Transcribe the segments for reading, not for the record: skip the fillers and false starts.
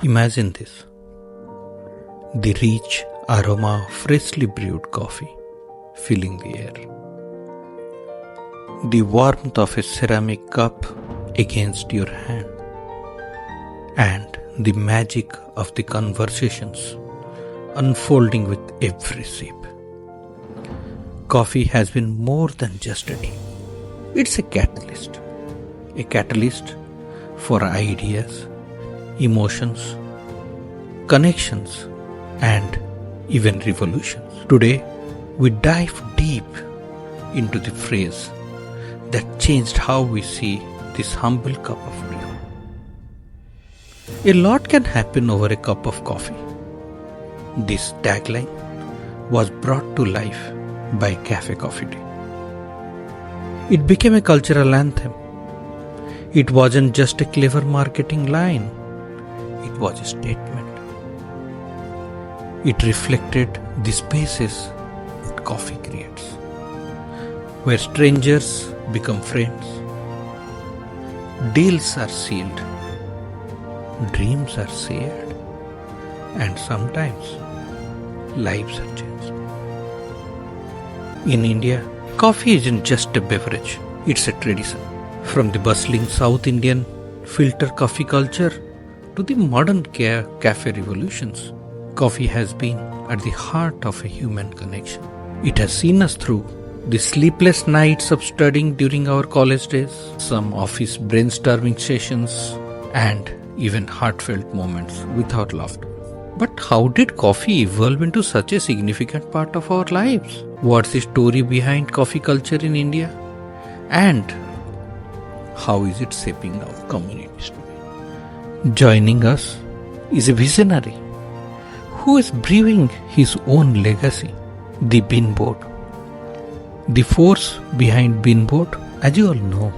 Imagine this: the rich aroma of freshly brewed coffee filling the air, the warmth of a ceramic cup against your hand, and the magic of the conversations unfolding with every sip. Coffee has been more than just a tea. It's a catalyst for ideas, emotions, connections, and even revolutions. Today, we dive deep into the phrase that changed how we see this humble cup of brew. A lot can happen over a cup of coffee. This tagline was brought to life by Cafe Coffee Day. It became a cultural anthem. It wasn't just a clever marketing line, it was a statement. It reflected the spaces that coffee creates, where strangers become friends, deals are sealed, dreams are shared, and sometimes lives are changed. In India, coffee isn't just a beverage, it's a tradition. From the bustling South Indian filter coffee culture to the modern cafe revolutions, coffee has been at the heart of a human connection. It has seen us through the sleepless nights of studying during our college days, some office brainstorming sessions, and even heartfelt moments without laughter. But how did coffee evolve into such a significant part of our lives? What's the story behind coffee culture in India? And how is it shaping our communities today? Joining us is a visionary who is brewing his own legacy, the beanboard. The force behind beanboard, as you all know,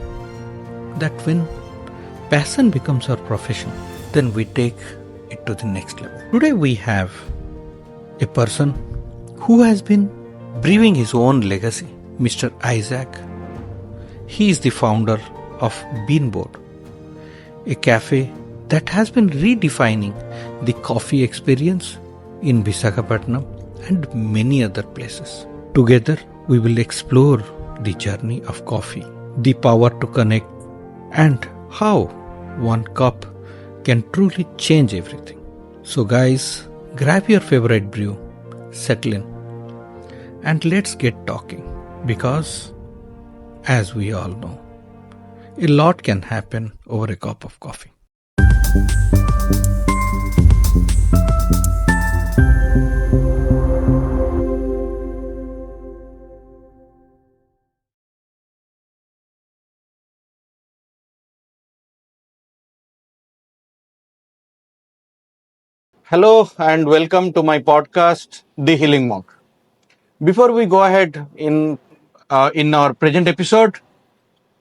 that when passion becomes our profession, then we take it to the next level. Today we have a person who has been brewing his own legacy, Mr. ISAC. He is the founder of Beanboard, a cafe that has been redefining the coffee experience in Visakhapatnam and many other places. Together, we will explore the journey of coffee, the power to connect, and how one cup can truly change everything. So guys, grab your favorite brew, settle in, and let's get talking, because as we all know, a lot can happen over a cup of coffee. Hello and welcome to my podcast, The Healing Monk. Before we go ahead in our present episode,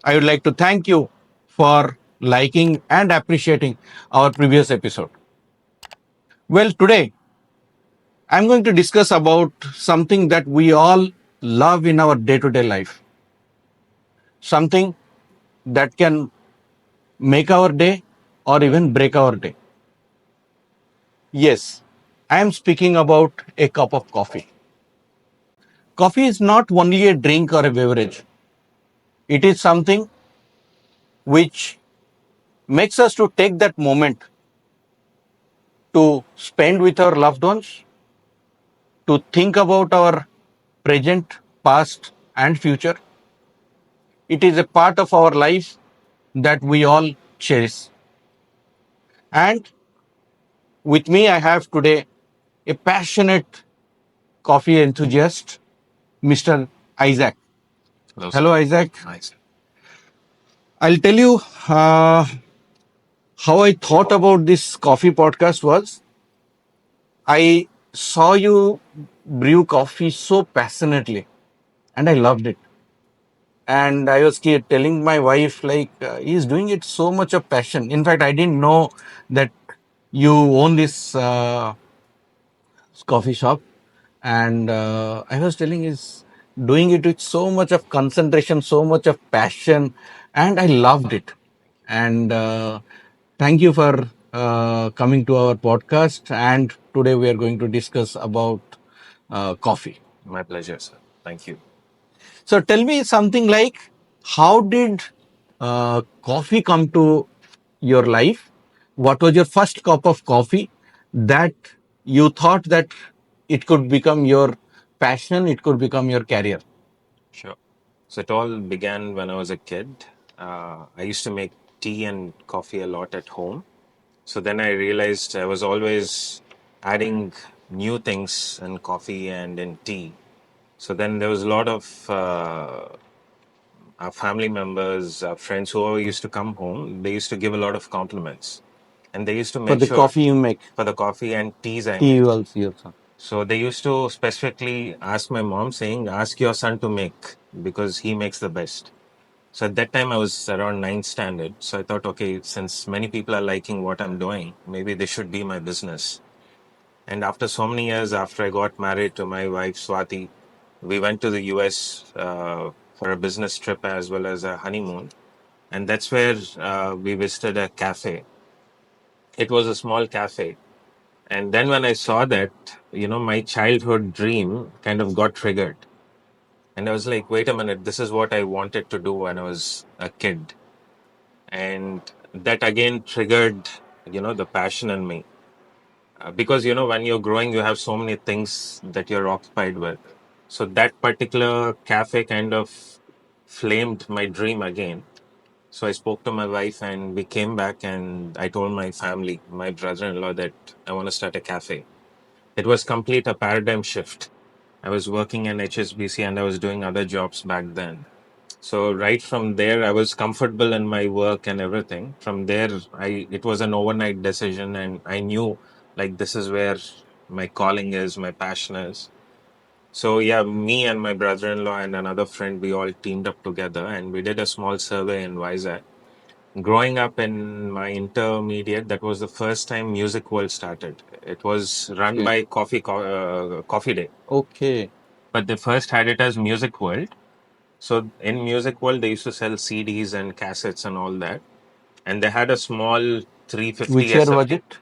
I would like to thank you for liking and appreciating our previous episode. Well, today I'm going to discuss about something that we all love in our day-to-day life. Something that can make our day or even break our day. Yes, I am speaking about a cup of coffee. Coffee is not only a drink or a beverage. It is something which makes us to take that moment to spend with our loved ones, to think about our present, past, and future. It is a part of our life that we all cherish. And with me, I have today a passionate coffee enthusiast, Mr. Isaac. Hello, sir. Hello, Isaac. Hi, sir. I'll tell you how I thought about this coffee podcast was I saw you brew coffee so passionately and I loved it. And I was telling my wife, he's doing it so much of passion. In fact, I didn't know that you own this coffee shop. And I was telling he's doing it with so much of concentration, so much of passion. And I loved it. And thank you for coming to our podcast. And today we are going to discuss about coffee. My pleasure, sir. Thank you. So tell me something like, how did coffee come to your life? What was your first cup of coffee that you thought that it could become your passion, it could become your career? Sure. So it all began when I was a kid. I used to make tea and coffee a lot at home. So then I realized I was always adding new things in coffee and in tea. So then there was a lot of our family members, our friends who all used to come home. They used to give a lot of compliments, and they used to For make the sure coffee you make, for the coffee and teas I tea make. you also. So they used to specifically ask my mom, saying, "Ask your son to make because he makes the best." So at that time, I was around ninth standard. So I thought, okay, since many people are liking what I'm doing, maybe this should be my business. And after so many years, after I got married to my wife Swati, we went to the US for a business trip as well as a honeymoon, and that's where we visited a cafe. It was a small cafe. And then when I saw that, my childhood dream kind of got triggered. And I was like, wait a minute, this is what I wanted to do when I was a kid. And that again triggered, the passion in me. Because, when you're growing, you have so many things that you're occupied with. So that particular cafe kind of flamed my dream again. So I spoke to my wife and we came back and I told my family, my brother-in-law, that I want to start a cafe. It was complete a paradigm shift. I was working in HSBC and I was doing other jobs back then. So right from there, I was comfortable in my work and everything. From there, it was an overnight decision, and I knew like this is where my calling is, my passion is. So yeah, me and my brother-in-law and another friend, we all teamed up together, and we did a small survey in Vizag. Growing up in my intermediate, that was the first time Music World started. It was run Okay. by Coffee Day, Okay. but they first had it as Music World. So in Music World, they used to sell CDs and cassettes and all that, and they had a small 350 Which year was SFT. it?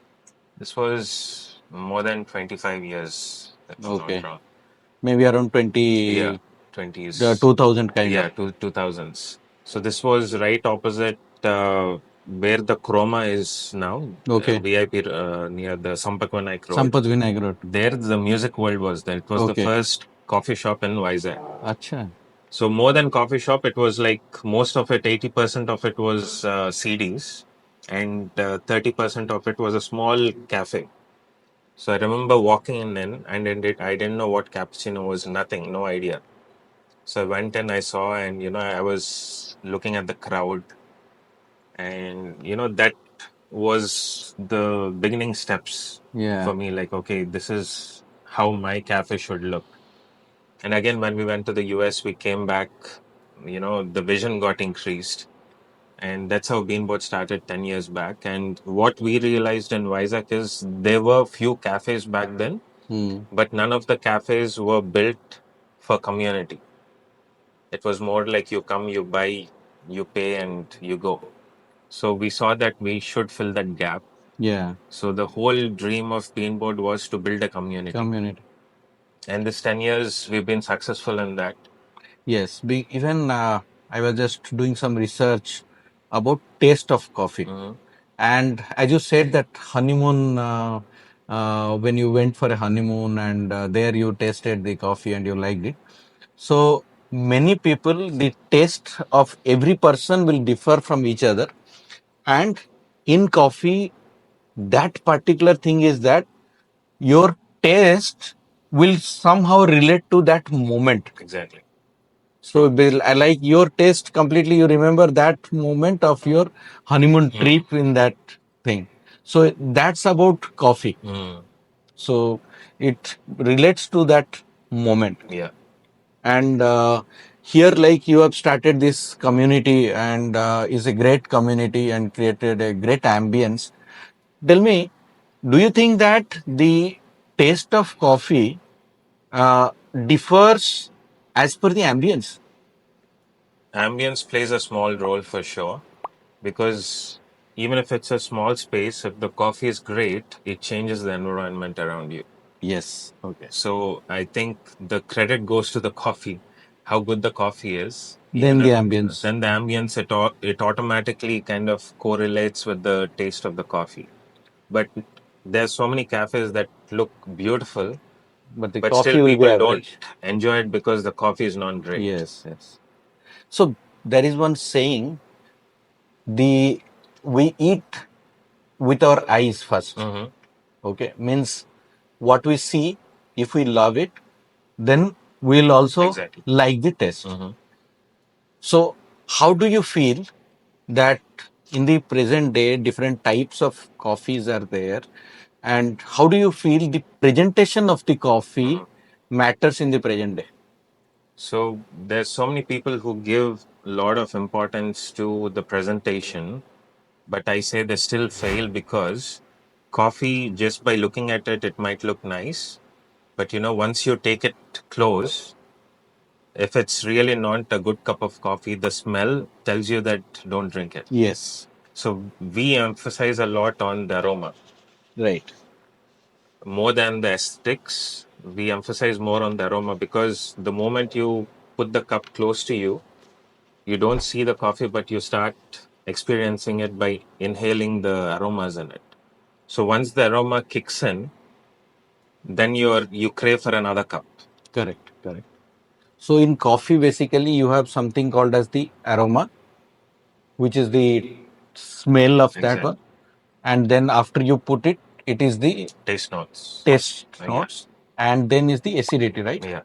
This was more than 25 years, if I'm not Okay. wrong. Maybe around Yeah, 20, the 20s. 2000 kind Yeah, of. 2000s. So this was right opposite where the Chroma is now, Okay. VIP near the Sampakvanaik Road. Sampath Vinayak Road. There, the Music World was there. It was the Okay. first coffee shop in Vizag. Acha. So more than coffee shop, it was like most of it, 80% of it was CDs, and 30% of it was a small cafe. So I remember walking in, and I didn't know what cappuccino was. Nothing, no idea. So I went and I saw, and I was looking at the crowd, and that was the beginning steps Yeah. for me. Like, okay, this is how my cafe should look. And again, when we went to the US, we came back. The vision got increased, and that's how Beanboard started 10 years back. And what we realized in Vizag is there were few cafes back then, but none of the cafes were built for community. It was more like you come, you buy, you pay, and you go. So we saw that we should fill that gap. Yeah. So the whole dream of Beanboard was to build a community. Community. And this 10 years, we've been successful in that. Yes. Even I was just doing some research about taste of coffee. Mhm. And as you said that honeymoon, when you went for a honeymoon and there you tasted the coffee and you liked it. So many people, the taste of every person will differ from each other. And in coffee, that particular thing is that your taste will somehow relate to that moment. Exactly. So I like your taste completely. You remember that moment of your honeymoon trip in that thing. So that's about coffee. So it relates to that moment. Yeah. And here, like, you have started this community and is a great community and created a great ambience. Tell me, do you think that the taste of coffee uh, differs as per the ambience? Ambience plays a small role for sure, because even if it's a small space, if the coffee is great, it changes the environment around you. Yes. Okay. So I think the credit goes to the coffee, how good the coffee is. Then Even the if ambience. then the ambience, it automatically kind of correlates with the taste of the coffee. But there's so many cafes that look beautiful, But the but coffee still will be people don't average. enjoy it because the coffee is not great. Yes, yes. So there is one saying, we eat with our eyes first. Mhm. Okay, means what we see, if we love it, then we'll also Exactly. like the taste. Mhm. So how do you feel that in the present day different types of coffees are there, and how do you feel the presentation of the coffee matters in the present day? So there's so many people who give a lot of importance to the presentation, but I say they still fail because coffee, just by looking at it, it might look nice, but once you take it close, if it's really not a good cup of coffee, the smell tells you that don't drink it. Yes. So we emphasize a lot on the aroma. Right. More than the aesthetics, we emphasize more on the aroma because the moment you put the cup close to you, you don't see the coffee, but you start experiencing it by inhaling the aromas in it. So once the aroma kicks in, then you crave for another cup. Correct. Correct. So in coffee, basically, you have something called as the aroma, which is the smell of that Exactly. one, and then after you put it, it is the Taste notes. taste Yeah. notes, and then is the acidity, right? Yeah.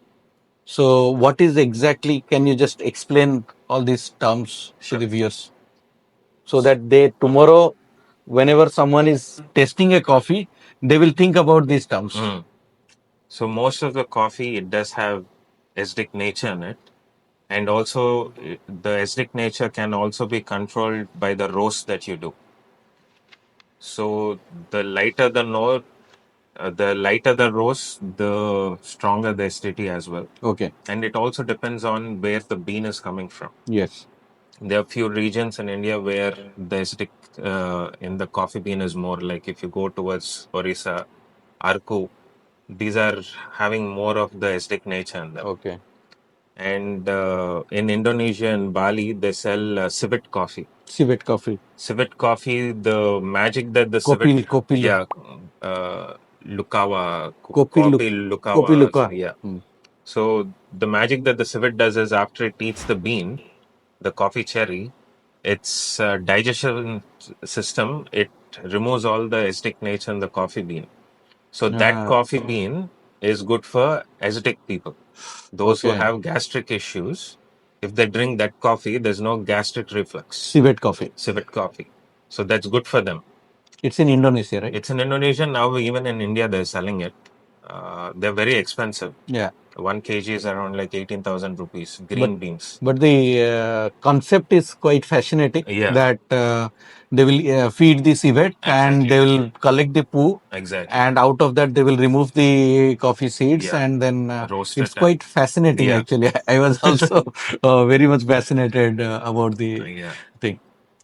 So what is exactly? Can you just explain all these terms to Sure. the viewers, so that they tomorrow, whenever someone is tasting a coffee, they will think about these terms. Mm. So most of the coffee, it does have acidic nature in it. And also the acidic nature can also be controlled by the roast that you do. So the lighter the note, the lighter the roast, the stronger the acidity as well. Okay. And it also depends on where the bean is coming from. Yes. There are a few regions in India where the acidic in the coffee bean is more. Like if you go towards Odisha, Arku, these are having more of the acidic nature in them. Okay. And in Indonesia and Bali, they sell civet coffee. Civet coffee. Civet coffee, the magic that the Kopil. civet, Kopil. yeah, Lukawa, Kopil. coffee Lukawa, Kopil Luka. yeah. Hmm. So the magic that the civet does is after it eats the bean, the coffee cherry, its digestion system, it removes all the acidic nature in the coffee bean. So that Ah. coffee bean is good for acidic people. Those who Okay. have gastric issues, if they drink that coffee, there's no gastric reflux. Civet coffee. Civet coffee. So that's good for them. It's in Indonesia, right? It's in Indonesia now. Even in India, they're selling it. They're very expensive. Yeah. 1 kg is around like 18,000 rupees. Green beans. But the concept is quite fascinating. Yeah. That they will feed the civet and they will collect the poo, Exactly. and out of that they will remove the coffee seeds, Yeah. and then Roast it's it. quite fascinating. Yeah. Actually, I was also very much fascinated about the Yeah. thing.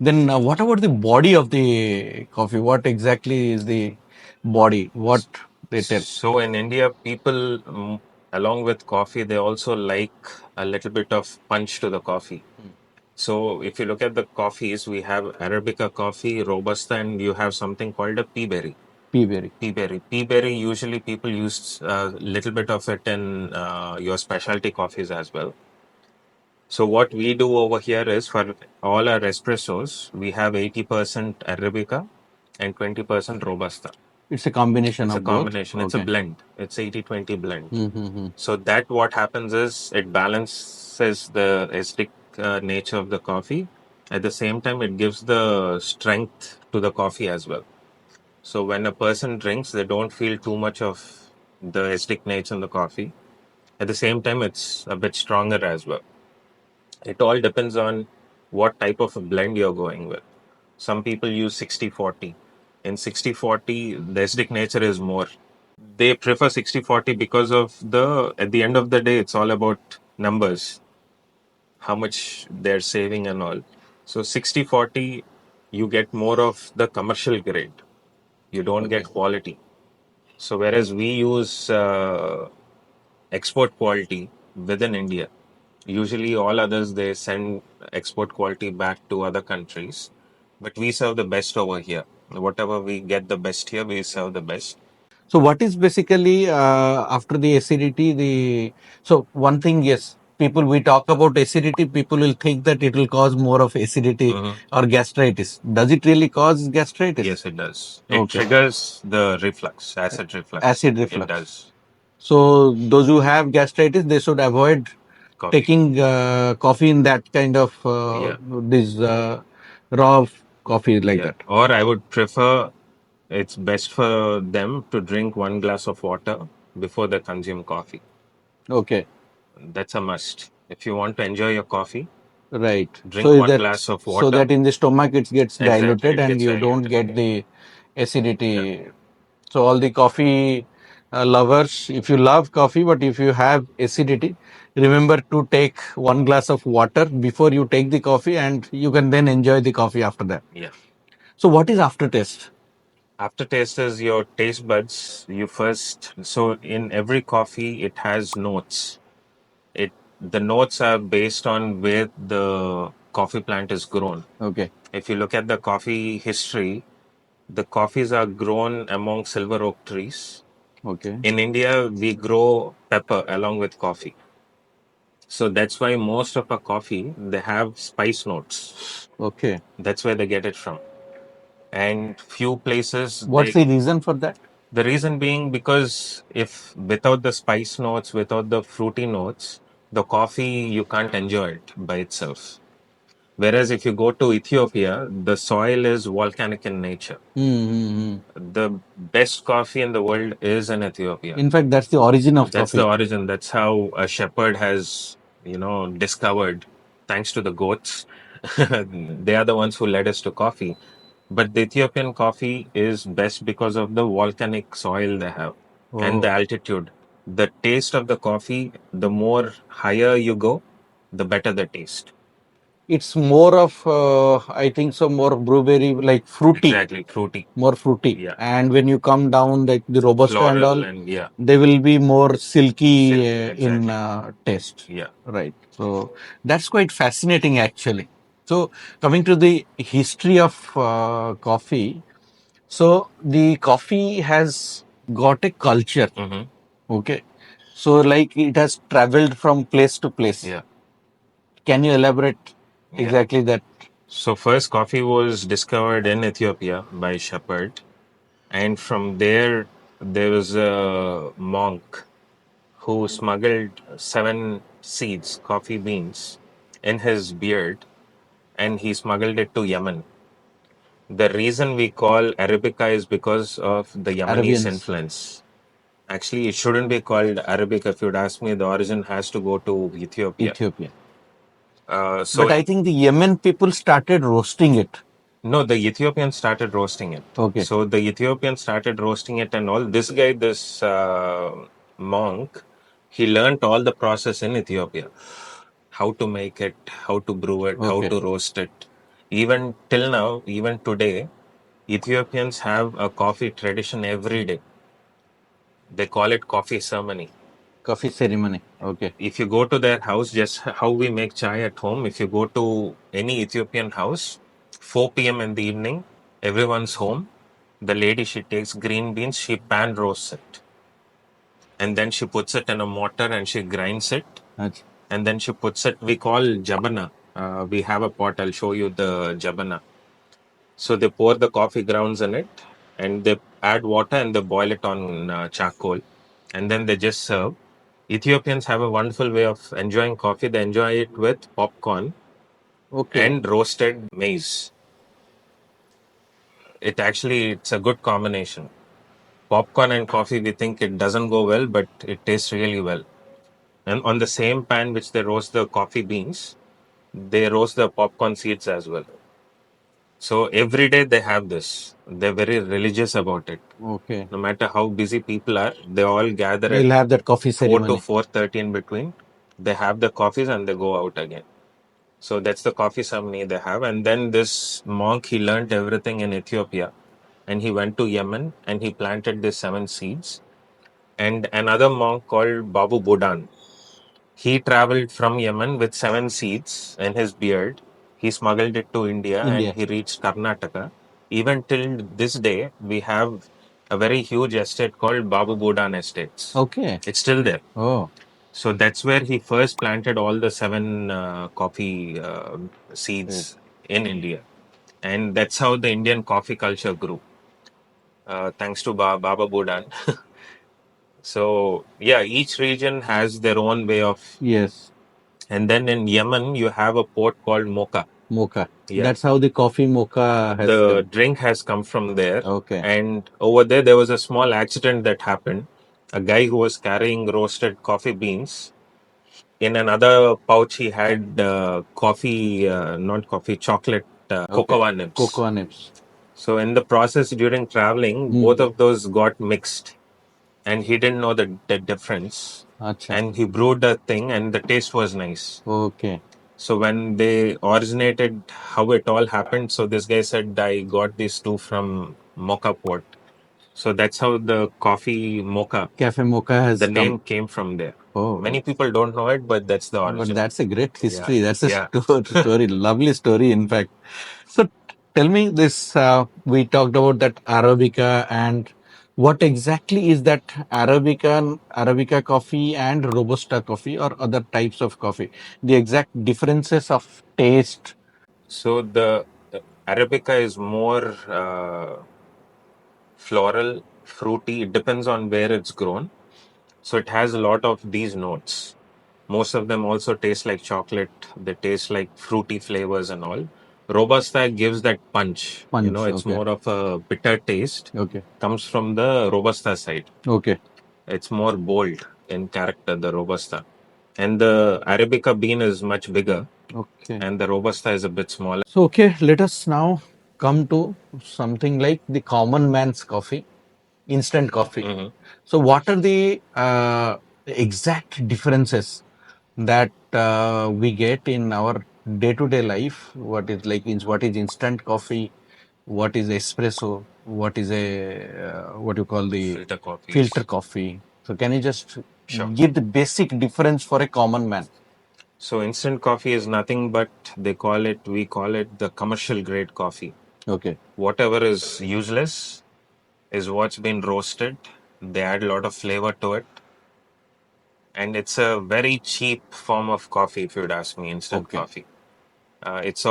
Then what about the body of the coffee? What exactly is the body? What they tell? So in India, people, along with coffee, they also like a little bit of punch to the coffee. So if you look at the coffees, we have Arabica coffee, Robusta, and you have something called a pea berry. Pea berry. Pea berry. Pea berry, usually people use a little bit of it in your specialty coffees as well. So what we do over here is for all our espressos, we have 80% Arabica and 20% Robusta. It's a combination It's a of both. combination. It's a Okay. blend. It's 80-20 blend. Mm-hmm. So that what happens is it balances the acidic nature of the coffee. At the same time, it gives the strength to the coffee as well. So when a person drinks, they don't feel too much of the acidic nature in the coffee. At the same time, it's a bit stronger as well. It all depends on what type of a blend you're going with. Some people use 60-40. In 60-40, the acidic nature is more. They prefer 60-40 because of at the end of the day, it's all about numbers, how much they're saving and all. So 60-40 you get more of the commercial grade. You don't get quality. So whereas we use export quality within India, usually all others they send export quality back to other countries, but we serve the best over here. Whatever we get the best here, we serve the best. So what is basically after the acidity, so one thing, yes, people, we talk about acidity, people will think that it will cause more of acidity or gastritis. Does it really cause gastritis? Yes, it does. It triggers the reflux, acid reflux. Acid reflux. It does. So those who have gastritis, they should avoid taking coffee in that kind of this raw coffee like that. Or I would prefer, it's best for them to drink 1 glass of water before they consume coffee. Okay. That's a must. If you want to enjoy your coffee, right. Drink so 1 glass of water. So that in the stomach it gets diluted it and gets you don't diluted. get the acidity. So all the coffee lovers, if you love coffee, but if you have acidity, remember to take 1 glass of water before you take the coffee, and you can then enjoy the coffee after that. Yeah. So what is aftertaste? Aftertaste is your taste buds. You first, so in every coffee, it has notes. The notes are based on where the coffee plant is grown. Okay. If you look at the coffee history, the coffees are grown among silver oak trees. Okay. In India, we grow pepper along with coffee. So that's why most of our coffee, they have spice notes. Okay. That's where they get it from. And few places. What's the reason for that? The reason being because if without the spice notes, without the fruity notes, the coffee, you can't enjoy it by itself. Whereas if you go to Ethiopia, the soil is volcanic in nature. The best coffee in the world is in Ethiopia. In fact, that's the origin of That's coffee. the origin. That's how a shepherd has, discovered, thanks to the goats. They are the ones who led us to coffee. But the Ethiopian coffee is best because of the volcanic soil they have and the altitude. The taste of the coffee, the more higher you go, the better the taste. It's more of, I think so, more blueberry, like fruity. Exactly, fruity. More fruity. Yeah. And when you come down, like the Robusta and Floral all, and yeah. they will be more silky in exactly. taste. Yeah. Right. So that's quite fascinating, actually. So coming to the history of coffee, so the coffee has got a culture. Okay. So like it has traveled from place to place. Yeah. Can you elaborate exactly that? So first coffee was discovered in Ethiopia by shepherd, and from there was a monk who smuggled 7 seeds, coffee beans, in his beard, and he smuggled it to Yemen. The reason we call Arabica is because of the Yemenis Arabians. influence. Actually, it shouldn't be called Arabica. If you'd ask me, the origin has to go to Ethiopia. Ethiopia. So But I think the Yemen people started roasting it. No, the Ethiopians started roasting it. Okay. So the Ethiopians started roasting it and all. This guy, this monk, he learned all the process in Ethiopia. How to make it, how to brew it, how to roast it. Even till now, even today, Ethiopians have a coffee tradition every day. They call it coffee ceremony. Coffee ceremony. Okay. If you go to their house, just how we make chai at home, if you go to any Ethiopian house, 4 p.m. in the evening, everyone's home. The lady, she takes green beans, she pan roasts it. And then she puts it in a mortar and she grinds it. Achha. And then she puts it, we call jabana. We have a pot, I'll show you the jabana. So they pour the coffee grounds in it and they add water and they boil it on charcoal. And then they just serve. Ethiopians have a wonderful way of enjoying coffee. They enjoy it with popcorn and roasted maize. It's a good combination. Popcorn and coffee, we think it doesn't go well, but it tastes really well. And on the same pan which they roast the coffee beans, they roast the popcorn seeds as well. So every day they have this. They're very religious about it. Okay. No matter how busy people are, they all gather They'll at have that coffee 4 ceremony. to 4:30 in between. They have the coffees and they go out again. So that's the coffee ceremony they have. And then this monk, he learned everything in Ethiopia, and he went to Yemen and he planted the 7 seeds. And another monk called Babu Budan, he traveled from Yemen with 7 seeds in his beard. He smuggled it to India and he reached Karnataka. Even till this day, we have a very huge estate called Babu Budan Estates. Okay. It's still there. Oh. So that's where he first planted all the 7 coffee seeds in India. And that's how the Indian coffee culture grew, thanks to Baba Budan. So, yeah, each region has their own way of. Yes. And then in Yemen, you have a port called Mocha. Mocha. Yeah. That's how the coffee mocha has The come. drink has come from there. Okay. And over there was a small accident that happened. A guy who was carrying roasted coffee beans. In another pouch, he had not coffee, chocolate, cocoa nibs. Cocoa nibs. So in the process during traveling, both of those got mixed, and he didn't know the difference. Acha. And he brewed a thing, and the taste was nice. Okay. So when they originated, how it all happened. So this guy said, "I got these two from Mocha Port." So that's how the coffee mocha, Cafe mocha has the come. name came from there. Oh. Many people don't know it, but that's the origin. But that's a great history. Yeah. That's a Yeah. story, lovely story, in fact. So tell me this, we talked about that Arabica, and what exactly is that Arabica coffee and Robusta coffee or other types of coffee? The exact differences of taste. So the Arabica is more floral, fruity. It depends on where it's grown. So it has a lot of these notes. Most of them also taste like chocolate. They taste like fruity flavors and all. Robusta gives that punch. It's more of a bitter taste. Okay. Comes from the Robusta side. Okay. It's more bold in character, the Robusta. And the Arabica bean is much bigger. Okay. And the Robusta is a bit smaller. So, okay, let us now come to something like the common man's coffee, instant coffee. Mhm. So, what are the exact differences that we get in our day-to-day life? What is instant coffee? What is espresso? What is what you call the Filter coffee. filter coffee? So, can you just Sure. give the basic difference for a common man? So instant coffee is nothing but we call it the commercial grade coffee. Okay. Whatever is useless is what's been roasted. They add a lot of flavor to it. And it's a very cheap form of coffee, if you'd ask me, instant coffee. It's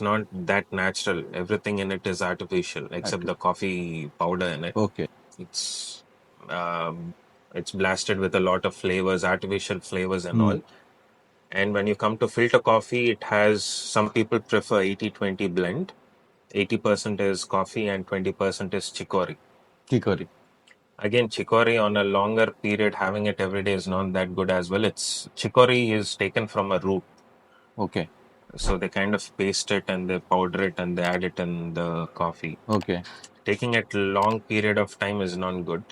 not that natural. Everything in it is artificial, except the coffee powder in it. Okay. It's blasted with a lot of flavors, artificial flavors and all. And when you come to filter coffee, it has, some people prefer 80-20 blend. 80% is coffee and 20% is chicory. Chicory. Again, chicory on a longer period, having it every day is not that good as well. Chicory is taken from a root. Okay. So they kind of paste it and they powder it and they add it in the coffee. Okay. Taking it long period of time is not good.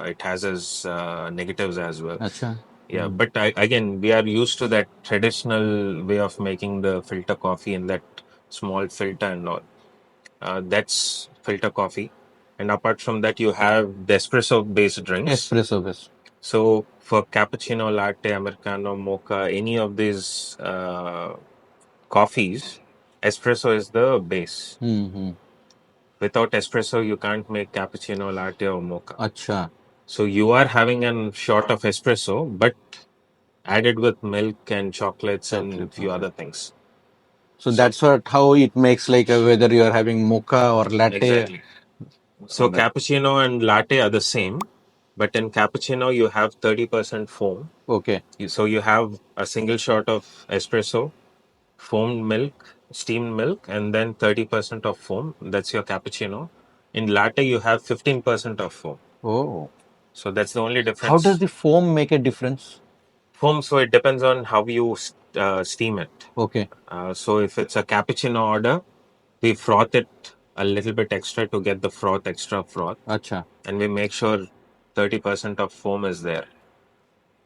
It has its negatives as well. Acha. Yeah, but again, we are used to that traditional way of making the filter coffee in that small filter and all. That's filter coffee. And apart from that, you have the espresso-based drinks. Espresso based. So for cappuccino, latte, americano, mocha, any of these coffees, espresso is the base. Mm-hmm. Without espresso, you can't make cappuccino, latte, or mocha. Acha. So you are having a shot of espresso, but added with milk and chocolates and a few other things. So that's how it makes, like whether you are having mocha or latte. Exactly. So cappuccino and latte are the same, but in cappuccino you have 30% foam. Okay. So you have a single shot of espresso, foamed milk, steamed milk, and then 30% of foam. That's your cappuccino. In latte you have 15% of foam. Oh. So that's the only difference. How does the foam make a difference? Foam, so it depends on how you steam it. Okay. So if it's a cappuccino order, we froth it a little bit extra to get the extra froth. Acha. And we make sure 30% of foam is there.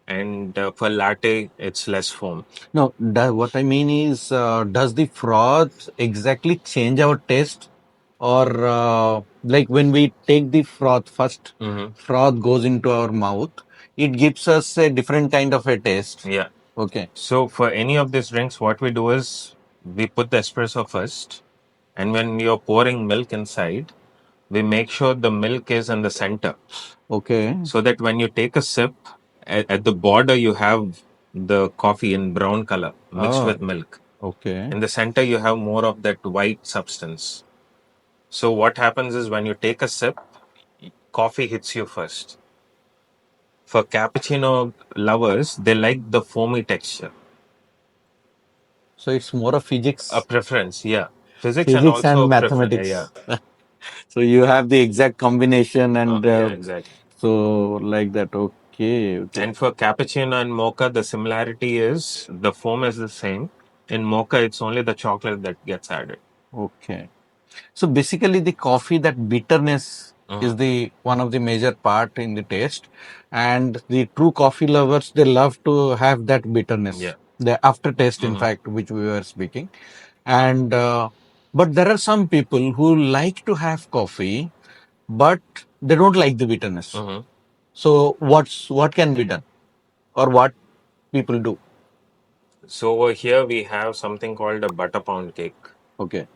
And for latte, it's less foam. No, what I mean is, does the froth exactly change our taste? Or like when we take the froth first, froth goes into our mouth, it gives us a different kind of a taste. Yeah. Okay. So for any of these drinks, what we do is we put the espresso first, and when you're pouring milk inside, we make sure the milk is in the center. Okay. So that when you take a sip, at the border you have the coffee in brown color mixed with milk. Okay. In the center, you have more of that white substance. So what happens is when you take a sip, coffee hits you first. For cappuccino lovers, they like the foamy texture. So it's more of physics. A preference, yeah. Physics and Physics also and mathematics. yeah. So you have the exact combination and Yeah, exactly. so like that. Okay. Okay. And for cappuccino and mocha, the similarity is the foam is the same. In mocha, it's only the chocolate that gets added. Okay. So basically, the coffee, that bitterness is the one of the major part in the taste, and the true coffee lovers, they love to have that bitterness, Yeah. the aftertaste, in fact, which we were speaking. And but there are some people who like to have coffee, but they don't like the bitterness. So what can be done, or what people do? So over here we have something called a butter pound cake. Okay.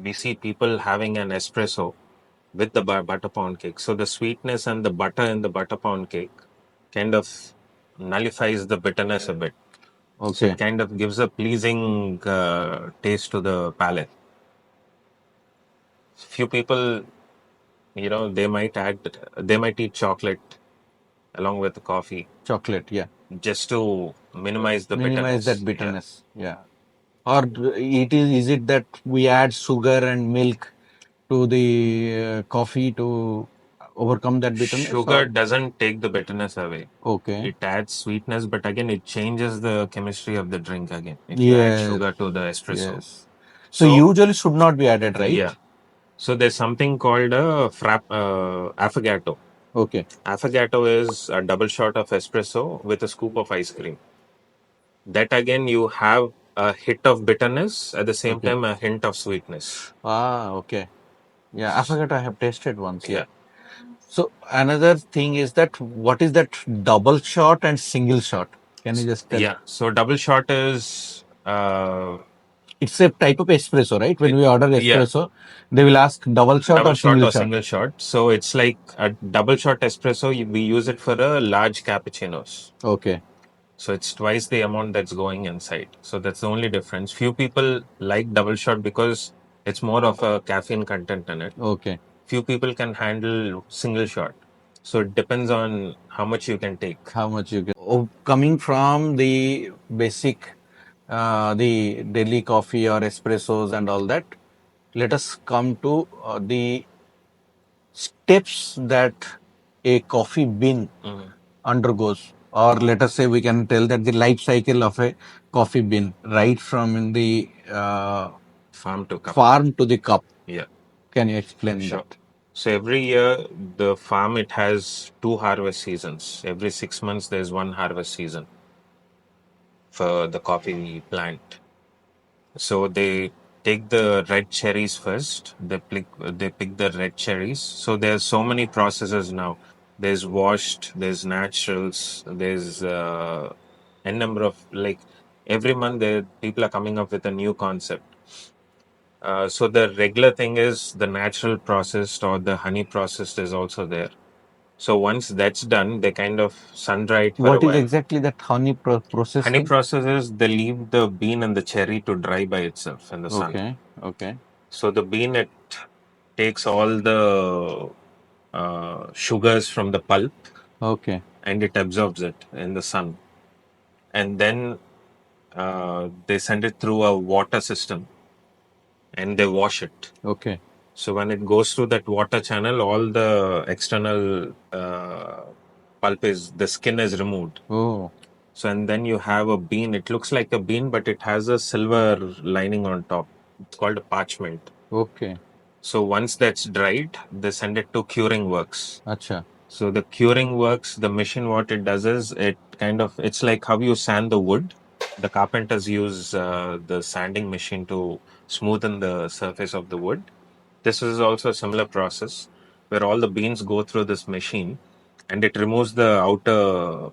We see people having an espresso with the butter pound cake. So the sweetness and the butter in the butter pound cake kind of nullifies the bitterness a bit. So Okay. it kind of gives a pleasing taste to the palate. Few people, they might eat chocolate along with the coffee Chocolate, yeah. just to minimize the Minimize bitterness. that bitterness, yeah. Or is it that we add sugar and milk to the coffee to overcome that bitterness? Sugar doesn't take the bitterness away. Okay. It adds sweetness, but again, it changes the chemistry of the drink again. If you add sugar to the espresso. Yes. So usually should not be added, right? Yeah. So there's something called a affogato. Okay. Affogato is a double shot of espresso with a scoop of ice cream. That again, you have a hit of bitterness, at the same time a hint of sweetness. Ah, okay. Yeah, affogato I have tasted once. Yeah. So another thing is that what is that double shot and single shot? Can you just tell? Yeah. So double shot is It's a type of espresso, right? When we order espresso, they will ask double shot double or shot single or shot. single shot. So it's like a double shot espresso. We use it for a large cappuccinos. Okay. So it's twice the amount that's going inside. So that's the only difference. Few people like double shot because it's more of a caffeine content in it. Okay. Few people can handle single shot. So it depends on how much you can take. How much you can. Oh, coming from the basic, the daily coffee or espressos and all that, let us come to the steps that a coffee bean undergoes, or let us say we can tell that the life cycle of a coffee bean, right from the Farm to cup. farm to the cup. Yeah. Can you explain Sure. that? So every year the farm, it has 2 harvest seasons. Every 6 months there's one harvest season for the coffee plant. So they take the red cherries first. They pick the red cherries. So there's so many processes now. There's washed, there's naturals, there's a number of, like, every month people are coming up with a new concept. So the regular thing is the natural processed or the honey processed is also there. So once that's done, they kind of sun dry it for What a is while. exactly that honey process Honey thing? process is they leave the bean and the cherry to dry by itself in the sun. Okay. Okay. So the bean, it takes all the sugars from the pulp Okay. and it absorbs it in the sun. And then they send it through a water system and they wash it. Okay. So when it goes through that water channel, all the external pulp the skin is removed. Oh. So, and then you have a bean. It looks like a bean, but it has a silver lining on top. It's called a parchment. Okay. So once that's dried, they send it to curing works. Acha. So the curing works, the machine, what it does is it's like how you sand the wood. The carpenters use the sanding machine to smoothen the surface of the wood. This is also a similar process where all the beans go through this machine and it removes the outer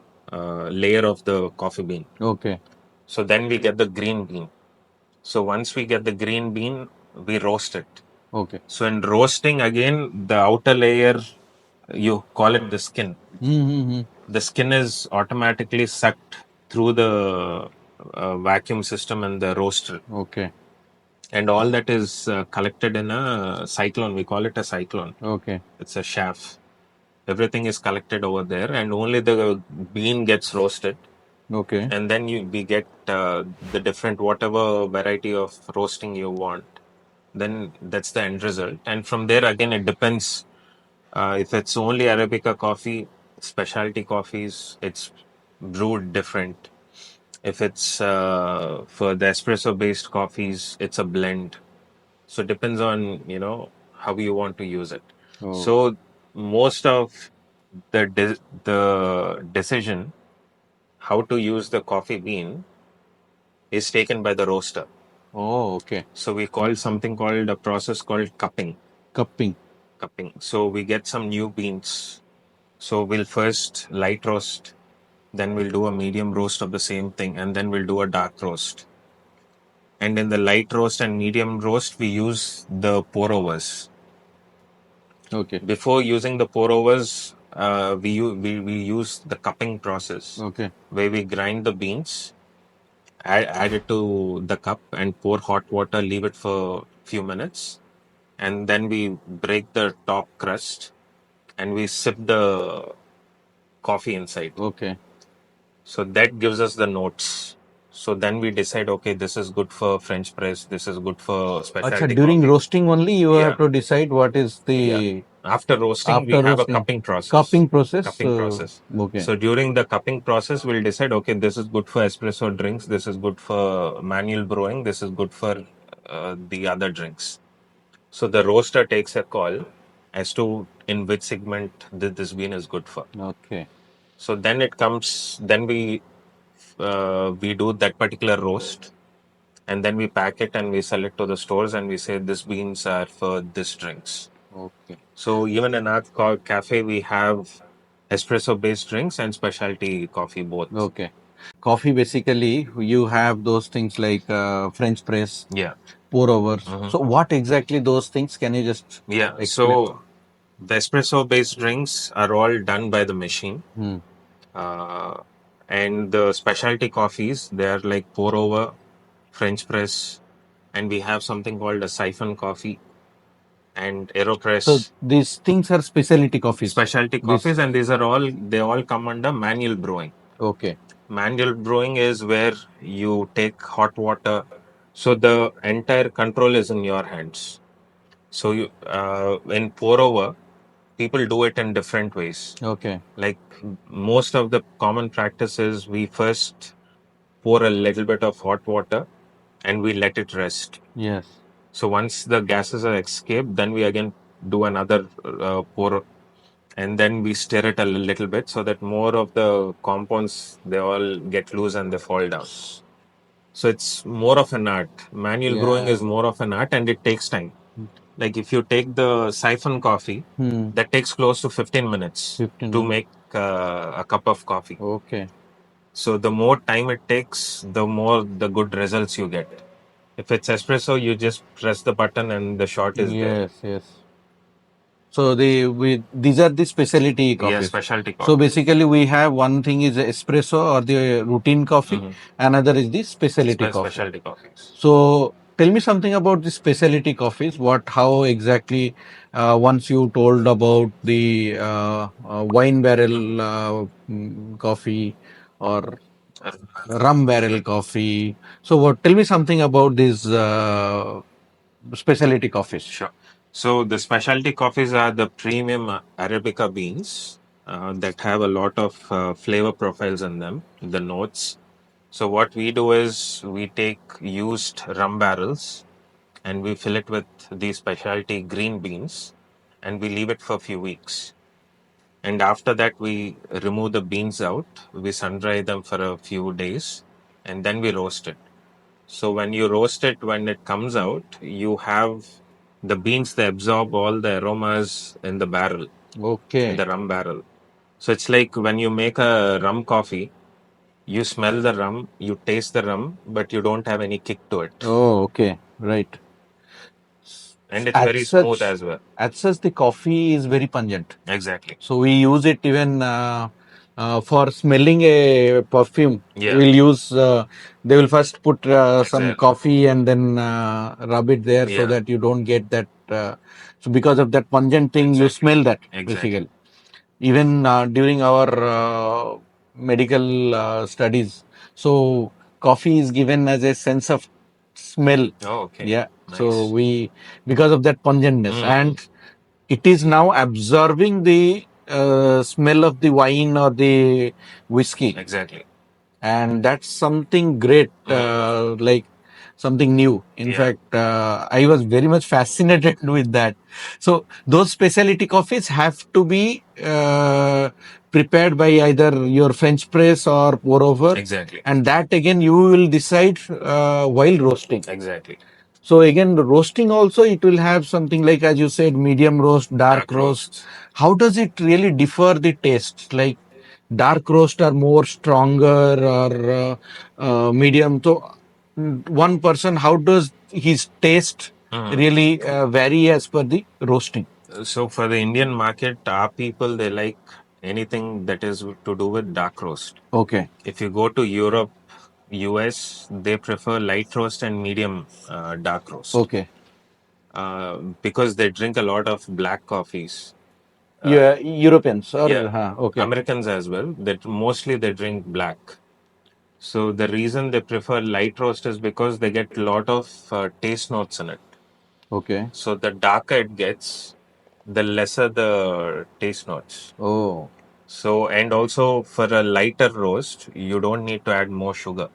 layer of the coffee bean. Okay. So then we get the green bean. So once we get the green bean, we roast it. Okay. So in roasting, again, the outer layer, you call it the skin. Mm-hmm. The skin is automatically sucked through the vacuum system and the roaster. Okay. And all that is collected in a cyclone. We call it a cyclone. Okay. It's a shaft. Everything is collected over there, and only the bean gets roasted. Okay. And then we get the different whatever variety of roasting you want. Then that's the end result. And from there, again, it depends. If it's only Arabica coffee, specialty coffees, it's brewed different. If it's for the espresso based coffees, it's a blend. So it depends on, how you want to use it. Oh. So most of the decision how to use the coffee bean is taken by the roaster. Oh, okay. So we call something called a process called cupping. Cupping. Cupping. So we get some new beans. So we'll first light roast, then we'll do a medium roast of the same thing, and then we'll do a dark roast. And in the light roast and medium roast, we use the pour overs. Okay. Before using the pour overs, we use the cupping process. Okay. Where we grind the beans, add it to the cup, and pour hot water. Leave it for a few minutes, and then we break the top crust, and we sip the coffee inside. Okay. So that gives us the notes. So then we decide, okay, this is good for French press. This is good for specialty During coffee. roasting only, you Yeah. have to decide what is the Yeah. After roasting, we After have a roasting. cupping process. Cupping process. Cupping process. Okay. So during the cupping process, we'll decide, okay, this is good for espresso drinks. This is good for manual brewing. This is good for the other drinks. So the roaster takes a call as to in which segment this bean is good for. Okay. So then it comes, then we do that particular roast, and then we pack it and we sell it to the stores, and we say this beans are for this drinks. Okay. So even in our cafe, we have espresso based drinks and specialty coffee both. Okay. Coffee, basically, you have those things like French press, Yeah. pour overs. Mhm. So, what exactly those things? Can you just Yeah. explain? So the espresso based drinks are all done by the machine. Hmm. And the specialty coffees, they are like pour over, French press, and we have something called a siphon coffee and aeropress. So, these things are specialty coffees. Specialty coffees, and they all come under manual brewing. Okay. Manual brewing is where you take hot water, so the entire control is in your hands. So you in pour over, people do it in different ways. Okay. Like most of the common practice is we first pour a little bit of hot water and we let it rest. Yes. So once the gases are escaped, then we again do another pour, and then we stir it a little bit so that more of the compounds, they all get loose and they fall down. So it's more of an art. Manual brewing is more of an art, and it takes time. Like if you take the siphon coffee, that takes close to 15 minutes 15 to minutes. make a cup of coffee. Okay. So the more time it takes, the more the good results you get. If it's espresso, you just press the button and the shot is there. Yes, yes. So these are the specialty coffees. Yeah, specialty coffee. So basically, we have one thing is espresso or the routine coffee, another is the specialty coffee. Specialty coffees. So tell me something about the specialty coffees. How exactly? Once you told about the wine barrel coffee or rum barrel coffee. So tell me something about these specialty coffees. Sure. So the specialty coffees are the premium Arabica beans that have a lot of flavor profiles in them, the notes. So what we do is we take used rum barrels and we fill it with these specialty green beans and we leave it for a few weeks. And after that, we remove the beans out. We sun dry them for a few days, and then we roast it. So when you roast it, when it comes out, you have the beans, they absorb all the aromas in the barrel, in Okay. the rum barrel. So it's like when you make a rum coffee, you smell the rum, you taste the rum, but you don't have any kick to it. Oh, okay. Right. And it's very smooth as well. At such, the coffee is very pungent. Exactly. So we use it even for smelling a perfume. Yeah. We'll use. They will first put some Exactly. coffee and then rub it there so Yeah. that you don't get that. So because of that pungent thing, you Exactly. smell that Exactly. basically. Even during our medical studies, so coffee is given as a sense of smell. Oh, okay. Yeah. Nice. So we, because of that pungentness, Mm. and it is now absorbing the smell of the wine or the whiskey, Exactly. and that's something great, like something new. In Yeah. fact, I was very much fascinated with that. So those specialty coffees have to be prepared by either your French press or pour over, Exactly. and that again you will decide while roasting. Exactly. So again, the roasting also, it will have something like, as you said, medium roast, dark roast. How does it really differ the taste? Like dark roast are more stronger or medium. So one person, how does his taste really vary as per the roasting? So for the Indian market, our people, they like anything that is to do with dark roast. Okay. If you go to Europe, US, they prefer light roast and medium dark roast. Okay. Because they drink a lot of black coffees. Yeah, Europeans or Yeah. okay. Americans as well. That mostly they drink black. So the reason they prefer light roast is because they get a lot of taste notes in it. Okay. So the darker it gets, the lesser the taste notes. Oh. So, and also for a lighter roast, you don't need to add more sugar.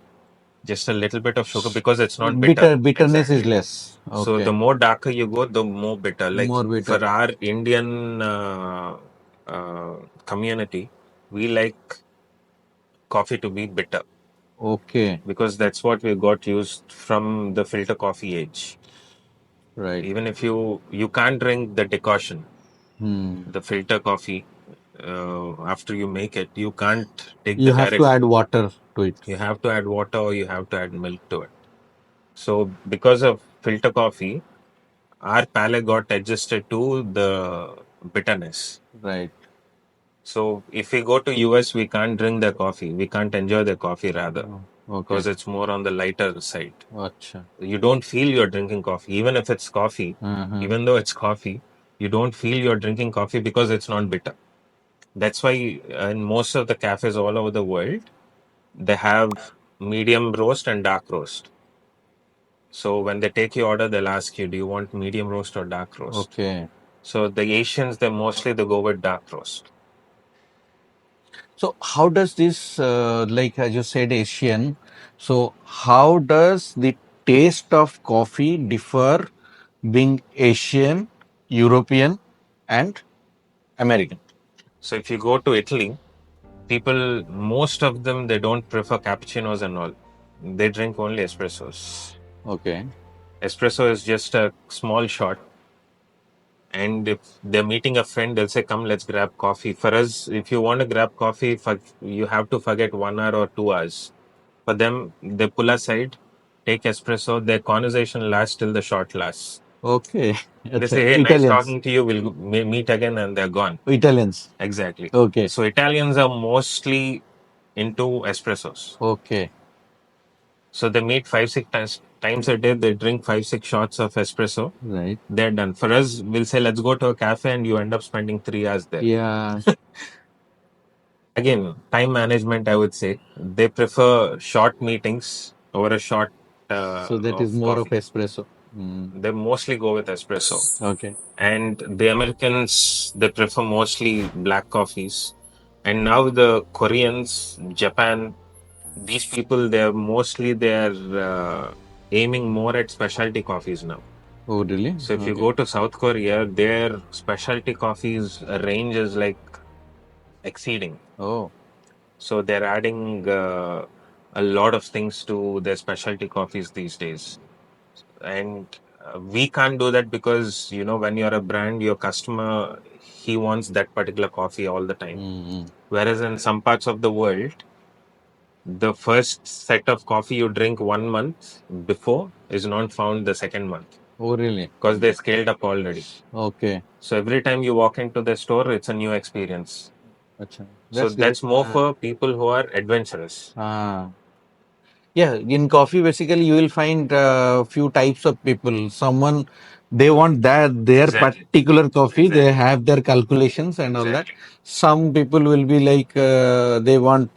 Just a little bit of sugar because it's not bitter. Bitterness is Exactly. less. So Okay. the more darker you go, the more bitter. Like More bitter. for our Indian community, we like coffee to be bitter Okay. because that's what we got used from the filter coffee age. Right. Even if you can't drink the decoction, the filter coffee, after you make it, you can't take You the have direct. to add water to it. You have to add water or you have to add milk to it. So because of filter coffee, our palate got adjusted to the bitterness. Right. So if we go to US, we can't drink the coffee. We can't enjoy the coffee rather Okay. because it's more on the lighter side. Acha. You don't feel you're drinking coffee, even if it's coffee. Even though it's coffee, you don't feel you're drinking coffee because it's not bitter. That's why in most of the cafes all over the world, they have medium roast and dark roast. So when they take your order, they'll ask you, do you want medium roast or dark roast? Okay. So the Asians, they go with dark roast. So how does this, like as you said, Asian, so how does the taste of coffee differ being Asian, European, and American? So if you go to Italy, people, most of them, they don't prefer cappuccinos and all. They drink only espressos. Okay. Espresso is just a small shot. And if they're meeting a friend, they'll say, come, let's grab coffee. For us, if you want to grab coffee, you have to forget 1 hour or 2 hours. For them, they pull aside, take espresso, their conversation lasts till the shot lasts. Okay. They say, hey, nice talking to you, we'll meet again, and they're gone. Italians. Exactly. Okay. So Italians are mostly into espressos. Okay. So they meet 5-6 times a day, they drink 5-6 shots of espresso. Right. They're done. For us, we'll say, let's go to a cafe, and you end up spending 3 hours there. Yeah. Again, time management, I would say. They prefer short meetings over a short So that is of more of coffee. espresso. They mostly go with espresso. Okay. And the Americans, they prefer mostly black coffees. And now the Koreans, Japan, these people, they're aiming more at specialty coffees now. Oh, really? So if you go to South Korea, their specialty coffees range is like exceeding. Oh. So they're adding a lot of things to their specialty coffees these days. And we can't do that because, when you're a brand, your customer, he wants that particular coffee all the time. Mm-hmm. Whereas in some parts of the world, the first set of coffee you drink 1 month before is not found the second month Oh, really? because they scaled up already. Okay. So every time you walk into the store, it's a new experience. Achha. So That's great. that's more for people who are adventurous. Ah. Yeah, in coffee, basically, you will find few types of people. Someone they want that their Exactly. particular coffee. They have their calculations and all that. Some people will be like they want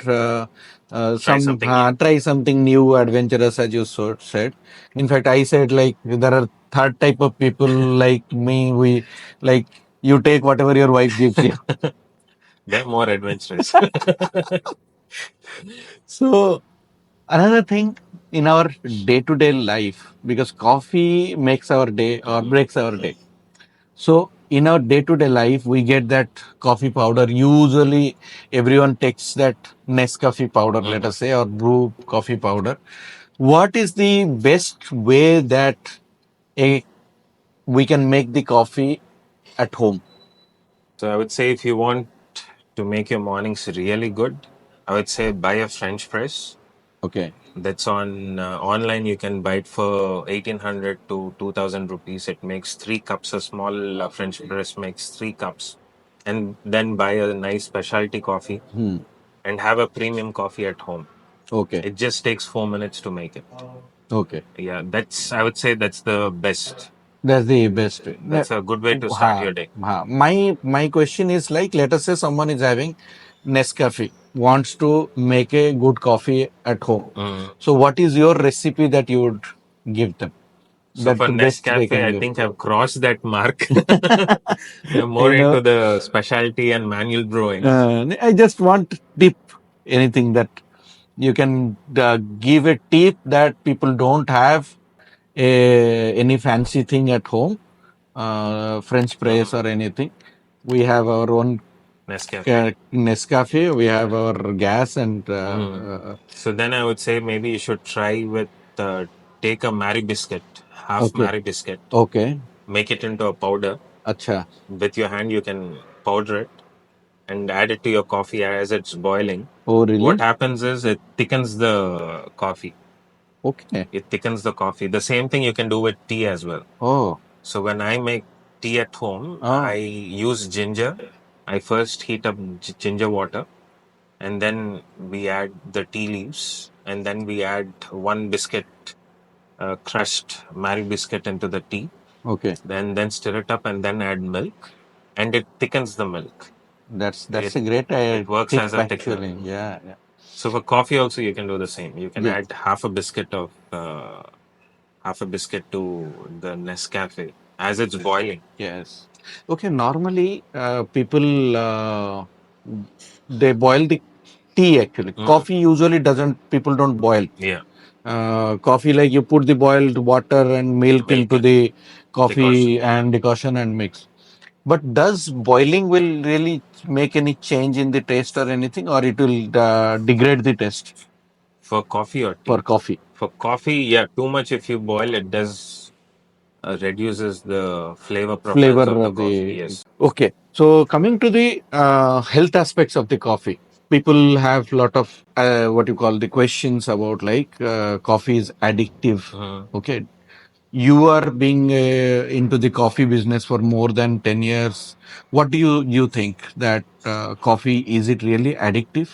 something new. try something new, adventurous, as you said. In fact, I said like there are third type of people like me. We like you take whatever your wife gives you. They're more adventurous. So another thing in our day-to-day life, because coffee makes our day or breaks our day. So in our day-to-day life, we get that coffee powder. Usually, everyone takes that Nescafe powder, let us say, or brew coffee powder. What is the best way that a we can make the coffee at home? So I would say if you want to make your mornings really good, I would say buy a French press. Okay. That's on online. You can buy it for 1800 to 2000 rupees. It makes 3 cups. A small French press makes 3 cups. And then buy a nice specialty coffee Hmm. and have a premium coffee at home. Okay. It just takes 4 minutes to make it. Okay. Yeah, I would say that's the best. That's the best way. That's a good way to start Ha, your day. ha. My question is like, let us say someone is having Nescafe, wants to make a good coffee at home. Mm. So, what is your recipe that you would give them? So That for the best they Nescafe, can I give. think I've crossed that mark. I'm more You know, into the specialty and manual brewing. I just want tip, anything that you can give a tip that people don't have any fancy thing at home, French press or anything. We have our own Nescafe. Nescafe. We have our gas and So then I would say maybe you should try with take a Mary biscuit, half okay, Mary biscuit, okay, make it into a powder. acha, With your hand, you can powder it and add it to your coffee as it's boiling. oh really? What happens is it thickens the coffee. Okay, It thickens the coffee. The same thing you can do with tea as well. oh, So when I make tea at home, I use ginger. I first heat up ginger water, and then we add the tea leaves, and then we add one biscuit, crushed Mary biscuit into the tea. okay. Then stir it up, and then add milk, and it thickens the milk. That's It a great it works tip as a thickener. actually. Yeah, yeah. So for coffee also you can do the same. You can Yeah. add half a biscuit to the Nescafe as it's boiling. Yes. Okay. Normally, people they boil the tea actually. Coffee usually doesn't. People don't boil. Yeah. Coffee, like you put the boiled water and milk into and the coffee decoction. and decoction and mix. But does boiling will really make any change in the taste or anything, or it will degrade the taste For coffee or for tea? coffee? For coffee, yeah, too much if you boil it does reduces the flavor profiles Flavor of the of coffee. the. Yes. Okay. So coming to the health aspects of the coffee, people have lot of what you call the questions about like coffee is addictive. Okay. You are being into the coffee business for more than 10 years. What do you think that coffee, is it really addictive?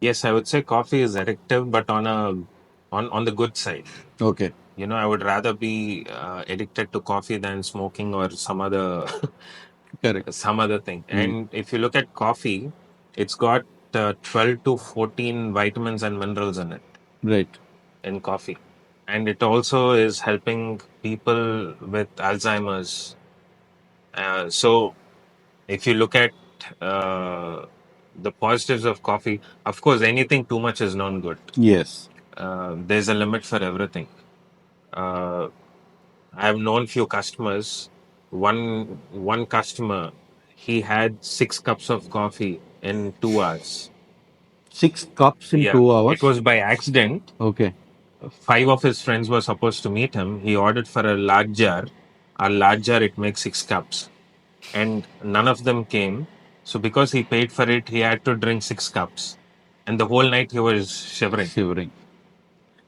Yes, I would say coffee is addictive, but on the good side. Okay. I would rather be addicted to coffee than smoking or some other Correct. some other thing. And if you look at coffee, it's got 12 to 14 vitamins and minerals in it. Right. In coffee, and it also is helping people with Alzheimer's. So if you look at the positives of coffee, of course, anything too much is not good. Yes. There's a limit for everything. Uh, I've known few customers. One customer, he had 6 cups of coffee in 2 hours. 6 cups in Yeah, 2 hours. it was by accident. Okay. 5 of his friends were supposed to meet him. He ordered for a large jar. A large jar, it makes 6 cups. And none of them came. So because he paid for it, he had to drink 6 cups. And the whole night he was shivering. Shivering.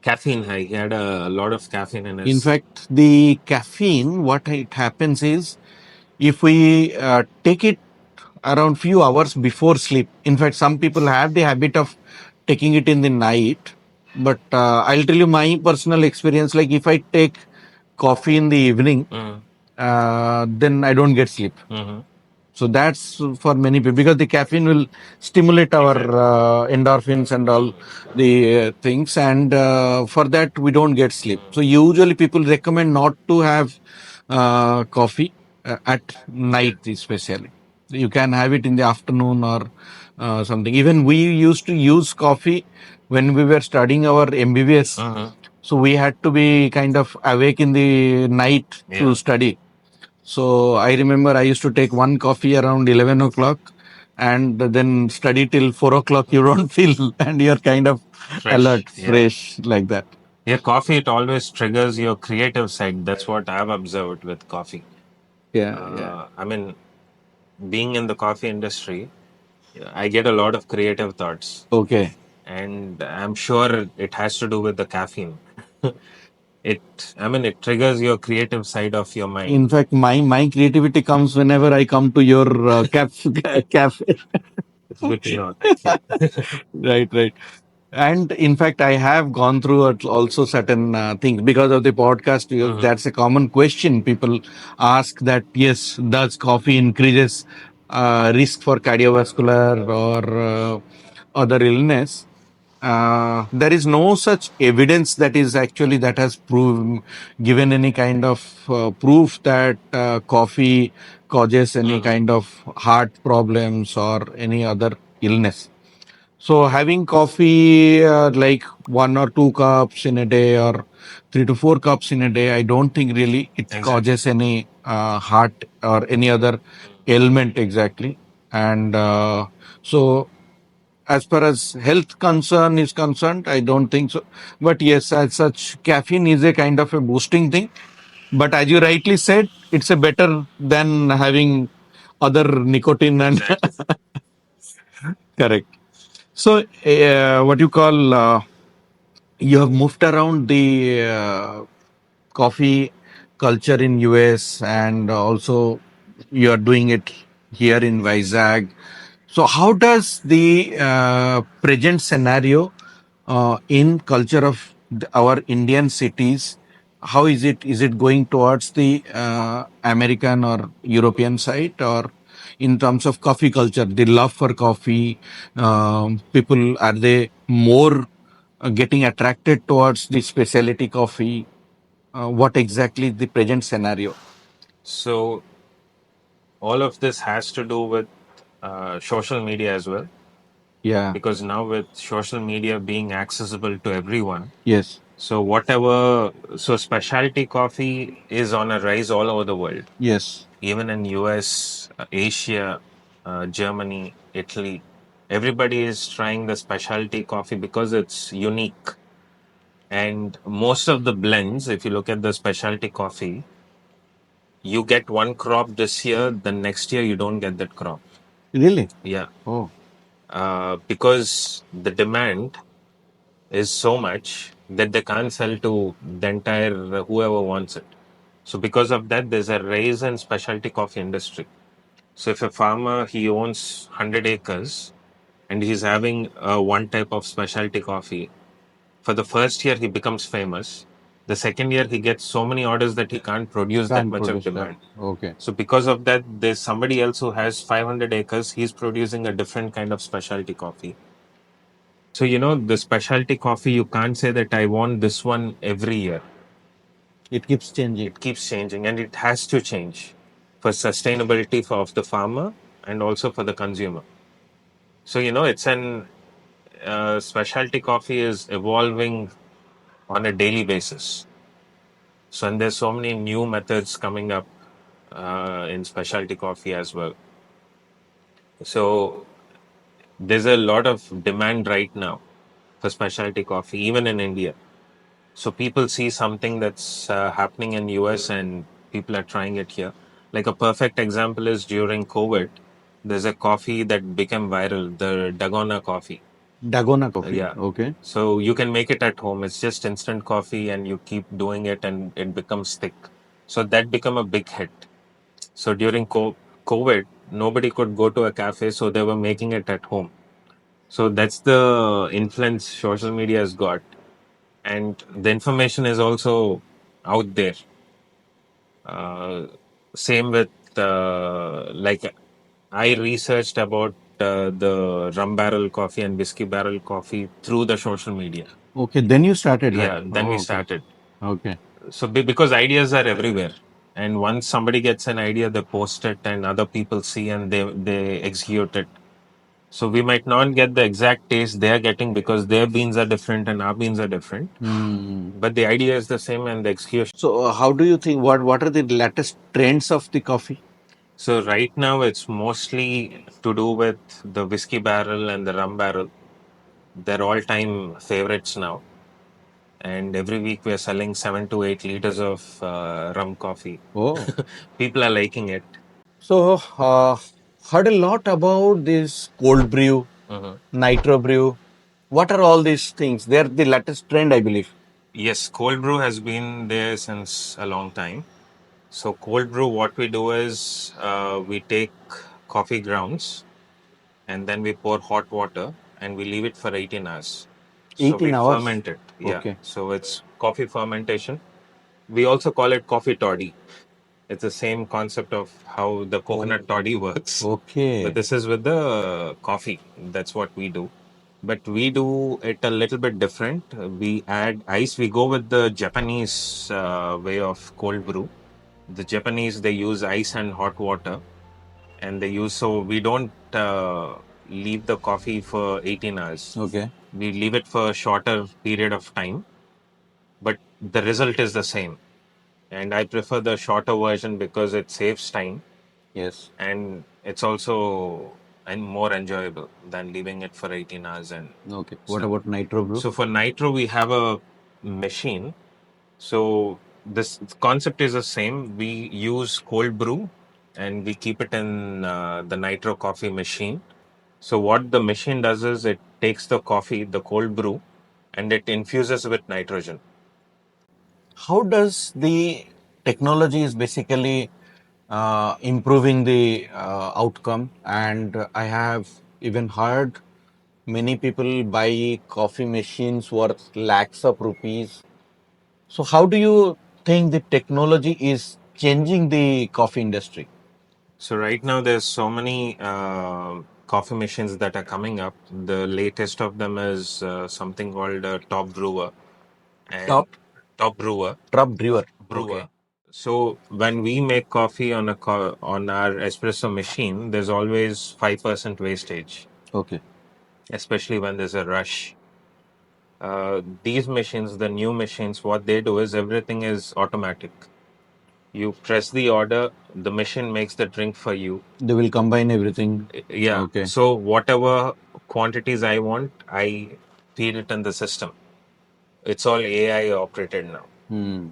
Caffeine high. He had a lot of caffeine in his. In fact, the caffeine, what it happens is, if we take it around few hours before sleep. In fact, some people have the habit of taking it in the night. But I'll tell you my personal experience. Like if I take coffee in the evening, then I don't get sleep. Mhm. So that's for many people, because the caffeine will stimulate our endorphins and all the things, and for that we don't get sleep. So usually people recommend not to have coffee at night, especially. You can have it in the afternoon or something. Even we used to use coffee when we were studying our MBBS. So we had to be kind of awake in the night to Yeah. study. So I remember I used to take one coffee around 11 o'clock and then study till 4 o'clock. You don't feel, and you're kind of Fresh. alert, Yeah. fresh, like that. Yeah, coffee, it always triggers your creative side. That's what I've observed with coffee. Yeah. I mean, being in the coffee industry, I get a lot of creative thoughts. Okay. And I'm sure it has to do with the caffeine. It triggers your creative side of your mind. In fact, my creativity comes whenever I come to your cafe. It's good to know. Thank you. Right. And in fact, I have gone through also certain things because of the podcast. Because that's a common question people ask. That yes, does coffee increases risk for cardiovascular or other illness? There is no such evidence that is actually that has proven given any kind of proof that coffee causes any kind of heart problems or any other illness. So having coffee like 1 or 2 cups in a day or 3 to 4 cups in a day, I don't think really it causes any heart or any other ailment exactly. And so as far as health concern is concerned, I don't think so. But yes, as such, caffeine is a kind of a boosting thing. But as you rightly said, it's a better than having other nicotine and correct. So, what you call, you have moved around the coffee culture in US, and also you are doing it here in Vizag. So, how does the present scenario in culture of our Indian cities? How is it? Is it going towards the American or European side, or in terms of coffee culture, the love for coffee? People, are they more getting attracted towards the specialty coffee? What exactly the present scenario? So, all of this has to do with social media as well. Yeah. Because now with social media being accessible to everyone, Yes. so specialty coffee is on a rise all over the world. Yes. Even in US, Asia, Germany, Italy, everybody is trying the specialty coffee because it's unique. And most of the blends, if you look at the specialty coffee, you get one crop this year, the next year you don't get that crop. Really? Yeah. Oh. Because the demand is so much that they can't sell to the entire whoever wants it. So because of that, there's a rise in specialty coffee industry. So if a farmer he owns 100 acres and he's having one type of specialty coffee, for the first year he becomes famous. The second year he gets so many orders that he can't produce that much of demand. Okay. So because of that, there's somebody else who has 500 acres. He's producing a different kind of specialty coffee. So the specialty coffee, you can't say that I want this one every year. It keeps changing. It keeps changing, and it has to change for sustainability of the farmer and also for the consumer. So it's an specialty coffee is evolving on a daily basis. So and there's so many new methods coming up in specialty coffee as well. So there's a lot of demand right now for specialty coffee, even in India. So people see something that's happening in US and people are trying it here. Like a perfect example is during COVID, there's a coffee that became viral, the Dagona coffee. Dagona coffee. Yeah. Okay. So you can make it at home. It's just instant coffee and you keep doing it and it becomes thick. So that become a big hit. So during COVID, nobody could go to a cafe, so they were making it at home. So that's the influence social media has got. And the information is also out there. Uh, Same with, like, I researched about the rum barrel coffee and whiskey barrel coffee through the social media. Okay. Then you started that. Yeah, then we Okay. started. Okay. So because ideas are everywhere, and once somebody gets an idea, they post it, and other people see and they execute it. So we might not get the exact taste they are getting because their beans are different and our beans are different, but the idea is the same and the execution. So, how do you think? What are the latest trends of the coffee? So right now it's mostly to do with the whiskey barrel and the rum barrel. They're all-time favorites now, and every week we are selling 7 to 8 liters of rum coffee. Oh. People are liking it. So, heard a lot about this cold brew, nitro brew. What are all these things? They're the latest trend, I believe. Yes, cold brew has been there since a long time. So cold brew, what we do is we take coffee grounds and then we pour hot water and we leave it for 18 hours. So 18 we hours. ferment it. Yeah. Okay. So it's coffee fermentation. We also call it coffee toddy. It's the same concept of how the coconut toddy works. Okay. But this is with the coffee. That's what we do. But we do it a little bit different. We add ice. We go with the Japanese way of cold brew. The Japanese, they use ice and hot water, and they use, so we don't leave the coffee for 18 hours. Okay. We leave it for a shorter period of time, but the result is the same. And I prefer the shorter version because it saves time Yes. and it's also and more enjoyable than leaving it for 18 hours. And Okay. What stuff. about nitro brew? So for nitro, we have a machine. So this concept is the same. We use cold brew and we keep it in the nitro coffee machine. So what the machine does is it takes the coffee, the cold brew, and it infuses with nitrogen. How does the technology is basically improving the outcome? And I have even heard many people buy coffee machines worth lakhs of rupees. So, how do you think the technology is changing the coffee industry? So right now there's so many coffee machines that are coming up. The latest of them is something called a top brewer. And Top top brewer. truck brewer. Brewer. Okay. So when we make coffee on on our espresso machine, there's always 5% wastage, Okay. especially when there's a rush. These machines, the new machines, what they do is everything is automatic. You press the order, the machine makes the drink for you. They will combine everything. Yeah. Okay. So whatever quantities I want, I feed it in the system. It's all AI operated now.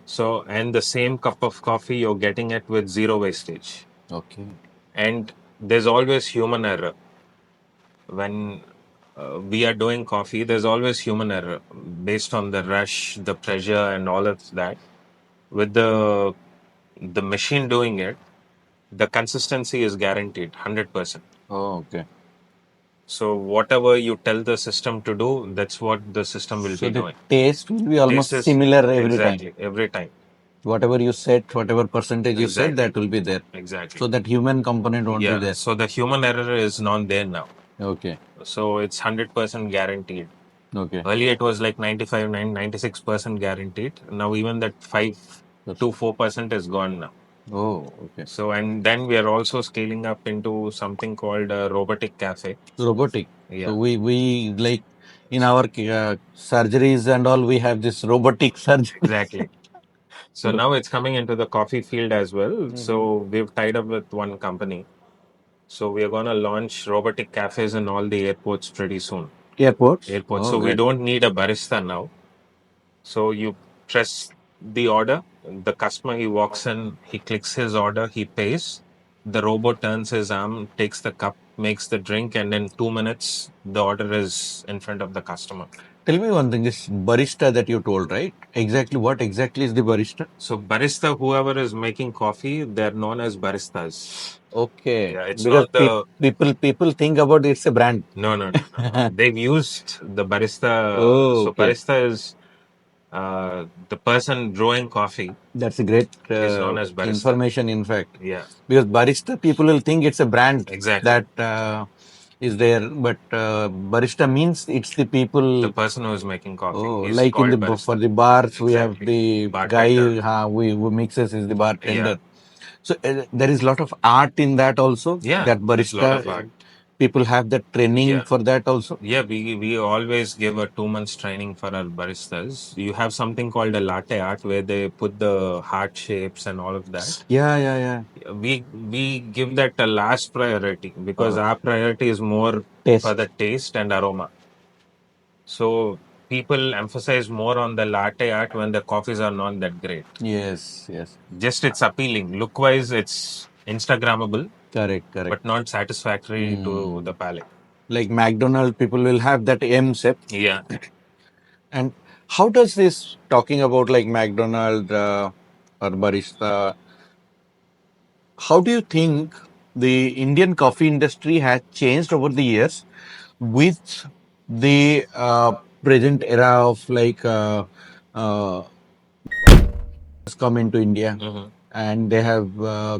So, and the same cup of coffee, you're getting it with zero wastage. Okay. And there's always human error. When we are doing coffee, there's always human error based on the rush, the pressure, and all of that. With the machine doing it, the consistency is guaranteed 100%. Oh, okay. So whatever you tell the system to do, that's what the system will So be the doing. taste will be almost Taste is similar every exactly time. every time. Whatever you said, whatever percentage you said, Exactly. that will be there. Exactly. So that human component won't be Yeah. there. So the human error is not there now. Okay. So it's 100% guaranteed. Okay. Earlier it was like 95, 96% guaranteed. Now even that 5 to 4% is gone now. Oh, okay. So, and then we are also scaling up into something called a robotic cafe. Robotic. Yeah. So we like in our surgeries and all, we have this robotic surgery. Exactly. So now it's coming into the coffee field as well. So we've tied up with one company. So we are going to launch robotic cafes in all the airports pretty soon. Airports. Airports. Oh, So we great. don't need a barista now. So you press the order, the customer, he walks in, he clicks his order, he pays. The robot turns his arm, takes the cup, makes the drink, and in 2 minutes, the order is in front of the customer. Tell me one thing, this barista that you told, right? Exactly what exactly is the barista? So barista, whoever is making coffee, they're known as baristas. Okay. Yeah, it's Because not the people think about it's a brand. no. They've used the barista. Oh, So okay. barista is the person brewing coffee That's a great is known as barista. information, in fact. Yeah, Because barista, people will think it's a brand exactly. that is there, but barista means it's the people. The person who is making coffee. Oh, He's like in called the barista. for the bars, we have Exactly. the Bartender. guy who mixes is the bartender. Yeah. So there is a lot of art in that also. Yeah, That there's a lot of barista art. people have that training Yeah. for that also. Yeah, we always give a 2 months training for our baristas. You have something called a latte art where they put the heart shapes and all of that. Yeah. We give that a last priority because our priority is more Taste. for the taste and aroma. So people emphasize more on the latte art when the coffees are not that great. Yes. Just it's appealing. Look wise, it's Instagrammable, Correct. but not satisfactory to the palate. Like McDonald's, people will have that M shape. Yeah. And how does this talking about like McDonald's or barista? How do you think the Indian coffee industry has changed over the years with the present era of like has come into India and they have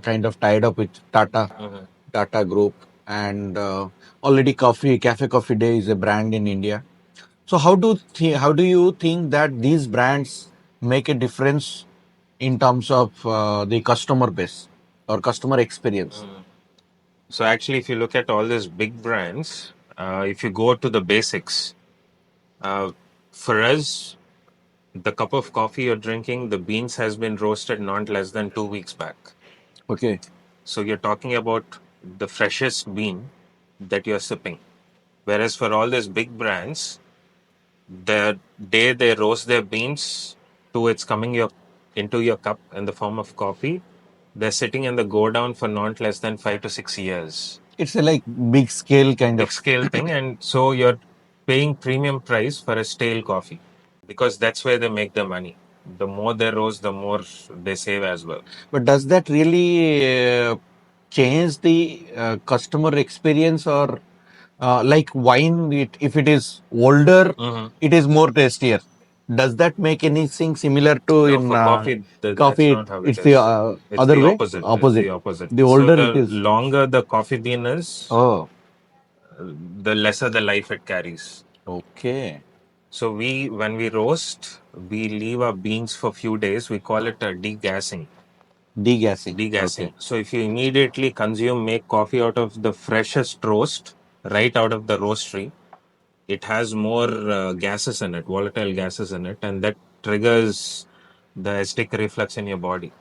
kind of tied up with Tata Group and already Cafe Coffee Day is a brand in India. So how do you think that these brands make a difference in terms of the customer base or customer experience? So actually, if you look at all these big brands, if you go to the basics, for us, the cup of coffee you're drinking, the beans has been roasted not less than 2 weeks back. Okay. So you're talking about the freshest bean that you're sipping. Whereas for all these big brands, the day they roast their beans to it's coming into your cup in the form of coffee, they're sitting in the go down for not less than 5 to 6 years. It's a like big scale kind Big of. scale thing, and so you're paying premium price for a stale coffee because that's where they make the money. The more they roast, the more they save as well. But does that really change the customer experience or like wine, if it is older, it is more tastier. Does that make anything similar to No, in for coffee, that's coffee? not how it It's the is. It's other the way. opposite. It's Opposite. the opposite. The So older the it is. longer the coffee bean is, Oh, the lesser the life it carries. okay. So when we roast, we leave our beans for few days. We call it a degassing. Degassing. Degassing. Okay. So if you immediately make coffee out of the freshest roast, right out of the roastery, it has more gases in it, volatile gases in it, and that triggers the acidic reflux in your body.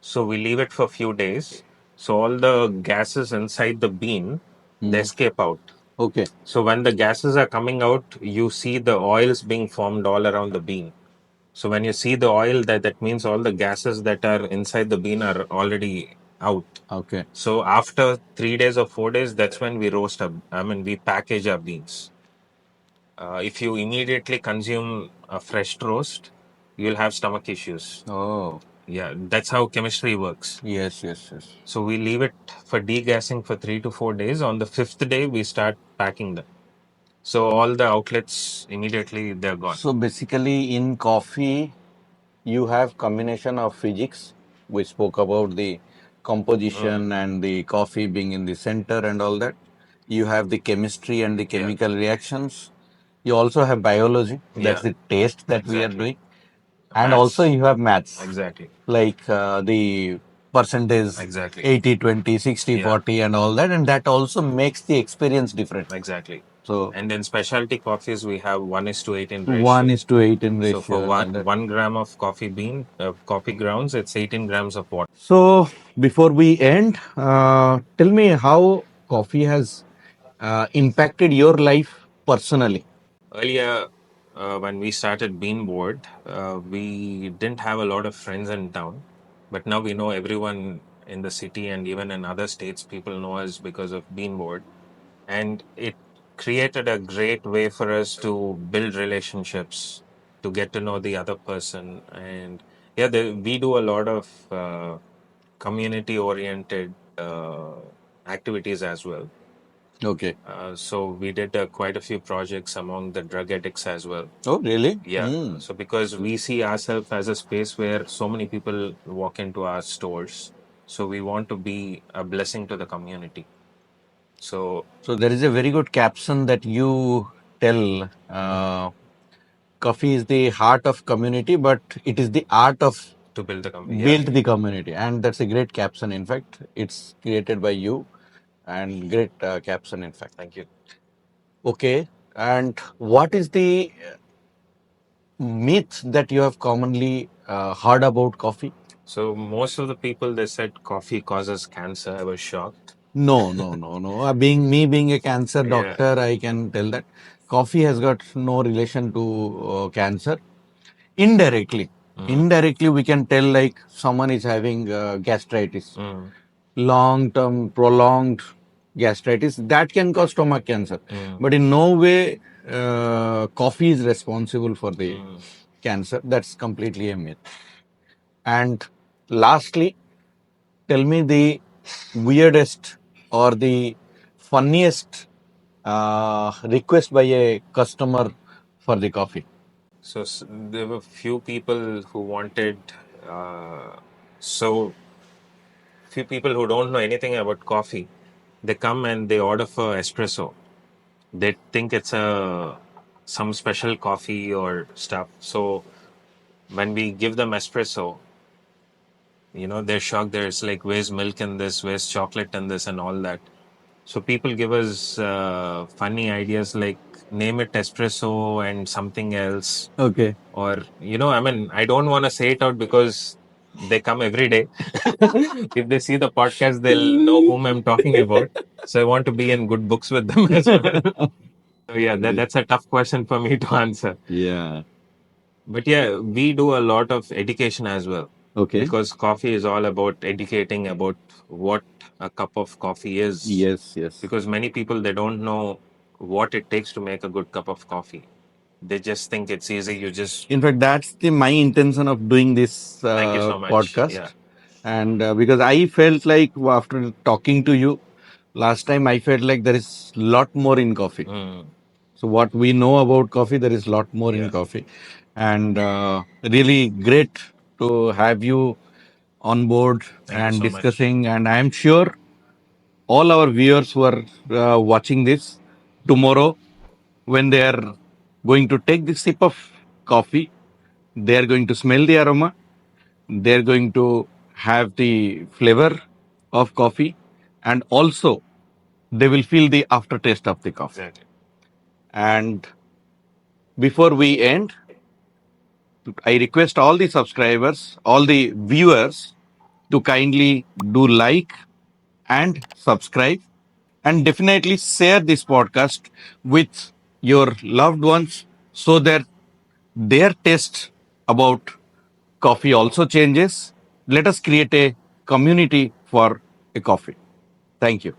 So we leave it for a few days. So all the gases inside the bean, they escape out. Okay. So when the gases are coming out, you see the oils being formed all around the bean. So when you see the oil, that means all the gases that are inside the bean are already out. Okay. So after 3 days or 4 days, that's when we we package our beans. If you immediately consume a fresh roast, you'll have stomach issues. Oh. Yeah, that's how chemistry works. Yes. So we leave it for degassing for 3 to 4 days. On the fifth day, we start packing them. So all the outlets immediately they're gone. So basically, in coffee, you have combination of physics. We spoke about the composition and the coffee being in the center and all that. You have the chemistry and the chemical reactions. You also have biology. That's the taste that we are doing. And Maths. also you have maths. Exactly. Like the percentage, Exactly. 80-20, 60-40 and all that. And that also makes the experience different. Exactly. So And in specialty coffees, we have 1:8 in ratio. 1:8 in ratio. So for and all that. 1 gram of coffee grounds, it's 18 grams of water. So before we end, tell me how coffee has impacted your life personally? Earlier, when we started Beanboard, we didn't have a lot of friends in town, but now we know everyone in the city and even in other states. People know us because of Beanboard, and it created a great way for us to build relationships, to get to know the other person, and yeah, we do a lot of community-oriented activities as well. Okay. So we did quite a few projects among the drug addicts as well. Oh, really? Yeah. Mm. So because we see ourselves as a space where so many people walk into our stores, so we want to be a blessing to the community. So So there is a very good caption that you tell. Coffee is the heart of community, but it is the art of to build the community, build the community, and that's a great caption. In fact, it's created by you, and great caption. In fact, thank you. okay. And what is the myth that you have commonly heard about coffee? So most of the people, they said coffee causes cancer. I was shocked. No, no, no, no. Being a cancer Yeah. doctor, I can tell that coffee has got no relation to cancer. Indirectly, indirectly, we can tell like someone is having gastritis, long-term, prolonged gastritis that can cause stomach cancer. But in no way, coffee is responsible for the cancer. That's completely a myth. And lastly, tell me the weirdest or the funniest request by a customer for the coffee. So there were few people who wanted, so few people who don't know anything about coffee, they come and they order for espresso. They think it's some special coffee or stuff. So when we give them espresso, they're shocked. There's like, where's milk in this? Where's chocolate in this? And all that. So people give us funny ideas like name it espresso and something else. Okay. Or, I don't want to say it out because they come every day. If they see the podcast, they'll know whom I'm talking about. So I want to be in good books with them as well. So yeah, that's a tough question for me to answer. Yeah. But yeah, we do a lot of education as well. Okay. Because coffee is all about educating about what a cup of coffee is. Yes, yes. Because many people, they don't know what it takes to make a good cup of coffee. They just think it's easy. You just. In fact, that's my intention of doing this Thank you so much. podcast. Yeah. And because I felt like after talking to you last time, I felt like there is lot more in coffee. So what we know about coffee, there is lot more in coffee. And really great to have you on board and so discussing. And I am sure all our viewers who are watching this tomorrow, when they are going to take the sip of coffee, they are going to smell the aroma, they are going to have the flavor of coffee, and also they will feel the aftertaste of the coffee. Exactly. And before we end, I request all the subscribers, all the viewers to kindly do like and subscribe, and definitely share this podcast with your loved ones so that their taste about coffee also changes. Let us create a community for a coffee. Thank you.